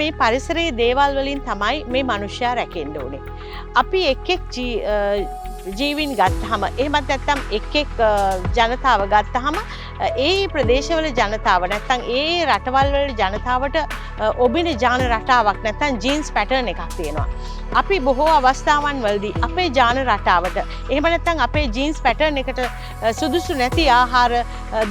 මේ පරිසරයේ දේවල් වලින් තමයි මේ මනුෂ්‍යයා රැකෙන්න ඕනේ. අපි එක් ජීවින් ගත්තහම එහෙමත් නැත්නම් එක් ජනතාව ගත්තහම ඒ ප්‍රදේශවල ජනතාව නැත්නම් ඒ රටවල් වල ජනතාවට ඔබින ජාන රටාවක් නැත්නම් ජීන්ස් පැටර්න් එකක් තියෙනවා. අපි බොහෝ අවස්ථාවන් වලදී අපේ ජාන රටාවට එහෙම නැත්නම් අපේ ජීන්ස් පැටර්න් එකට සුදුසු නැති ආහාර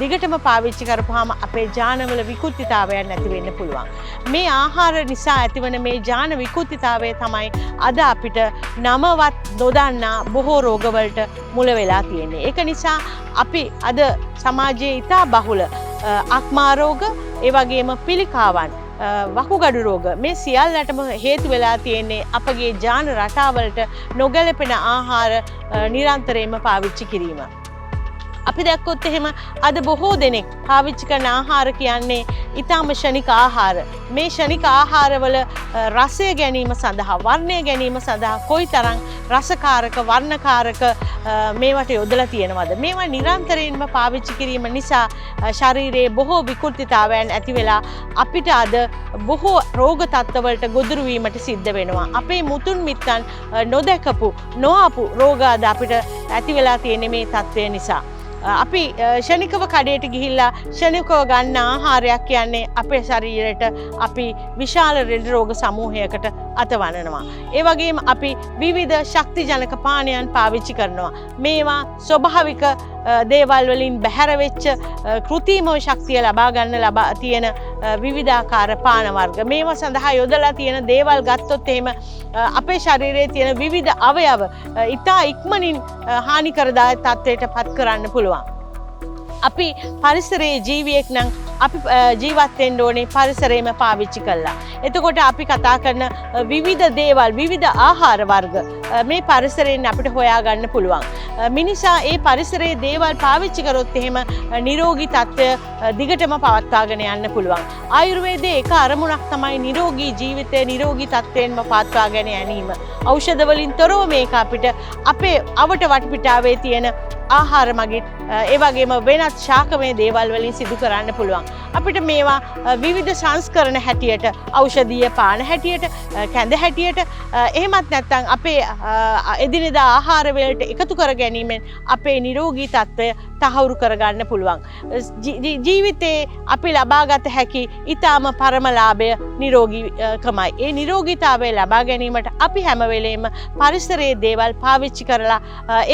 දිගටම පාවිච්චි කරපුවාම අපේ ජානවල විකෘතිතාවයන් නැති වෙන්න පුළුවන්. මේ ආහාර නිසා ඇතිවන මේ ජාන විකෘතිතාවය තමයි අද අපිට නමවත් නොදන්නා බොහෝ රෝගවලට මුල වෙලා තියෙන්නේ. ඒක නිසා අපි අද සමාජයේ ඉතා බහුල අක්මා රෝග, ඒ වගේම පිළිකාවන්, වකුගඩු රෝග මේ සියල්ලටම හේතු වෙලා තියෙන්නේ අපගේ ජාන රටාවලට නොගැලපෙන ආහාර නිරන්තරයෙන්ම පාවිච්චි කිරීම. අපි දැක්කොත් එහෙම අද බොහෝ දෙනෙක් පාවිච්චි කරන ආහාර කියන්නේ ඊටාම ෂණික ආහාර. මේ ෂණික ආහාරවල රසය ගැනීම සඳහා, වර්ණය ගැනීම සඳහා කොයිතරම් රසකාරක, වර්ණකාරක මේවට යොදලා තියෙනවද? මේවා නිරන්තරයෙන්ම පාවිච්චි කිරීම නිසා ශරීරයේ බොහෝ විකෘතිතාවයන් ඇති වෙලා අපිට අද බොහෝ රෝග තත්ත්වවලට ගොදුරු වීමට සිද්ධ වෙනවා. අපේ මුතුන් මිත්තන් නොදැකපු, නොආපු රෝග අද අපිට ඇති වෙලා තියෙන්නේ මේ තත්ත්වය නිසා. අපි ෂණිකව කඩේට ගිහිල්ලා ෂණිකව ගන්න ආහාරයක් කියන්නේ අපේ ශරීරයට අපි විශාල රෙඩ රෝග සමූහයකට අතවනනවා. ඒ වගේම අපි විවිධ ශක්තිජනක පානයන් පාවිච්චි කරනවා. මේවා ස්වභාවික දේවල් වලින් බැහැර වෙච්ච කෘත්‍රිමව ශක්තිය ලබා ගන්න තියෙන විවිධාකාර පාන වර්ග. මේවා සඳහා යොදලා තියෙන දේවල් ගත්තොත් එහෙම අපේ ශරීරයේ තියෙන විවිධ අවයව ඉතා ඉක්මනින් හානිකරදායක තත්ත්වයට පත් කරන්න පුළුවන්. අපි පරිසරයේ ජීවියෙක් නම් අපි ජීවත් වෙන්න ඕනේ පරිසරයම පාවිච්චි කළා. එතකොට අපි කතා කරන විවිධ දේවල්, විවිධ ආහාර වර්ග මේ පරිසරයෙන් අපිට හොයාගන්න පුළුවන්. මිනිසා ඒ පරිසරයේ දේවල් පාවිච්චි කරොත් එහෙම නිරෝගී තත්ත්වය දිගටම පවත්වාගෙන යන්න පුළුවන්. ආයුර්වේදයේ එක අරමුණක් තමයි නිරෝගී ජීවිතය නිරෝගී තත්ත්වයෙන්ම පවත්වාගෙන ගැනීම. ඖෂධ වලින් තොරව මේක අපිට අපේ අවට වටපිටාවේ තියෙන ආහාර මගින් ඒ වගේම වෙනත් ශාකමය දේවල් වලින් සිදු කරන්න පුළුවන්. අපිට මේවා විවිධ සංස්කරණ හැටියට, ඖෂධීය පාන හැටියට, කැඳ හැටියට, එහෙමත් නැත්නම් අපේ එදිනෙදා ආහාර වලට එකතු කර ගැනීමෙන් අපේ නිරෝගී තත්ත්වය තහවුරු කරගන්න පුළුවන්. ජීවිතේ අපි ලබාගත හැකි ඊටාම පරම ලාභය නිරෝගීකමයි. ඒ නිරෝගීතාවය ලබා ගැනීමට අපි හැම වෙලේම පරිසරයේ දේවල් පාවිච්චි කරලා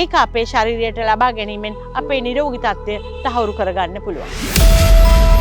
ඒක අපේ ශරීරයට ලබා ගැනීමෙන් අපේ නිරෝගී තත්ත්වය තහවුරු කරගන්න පුළුවන්.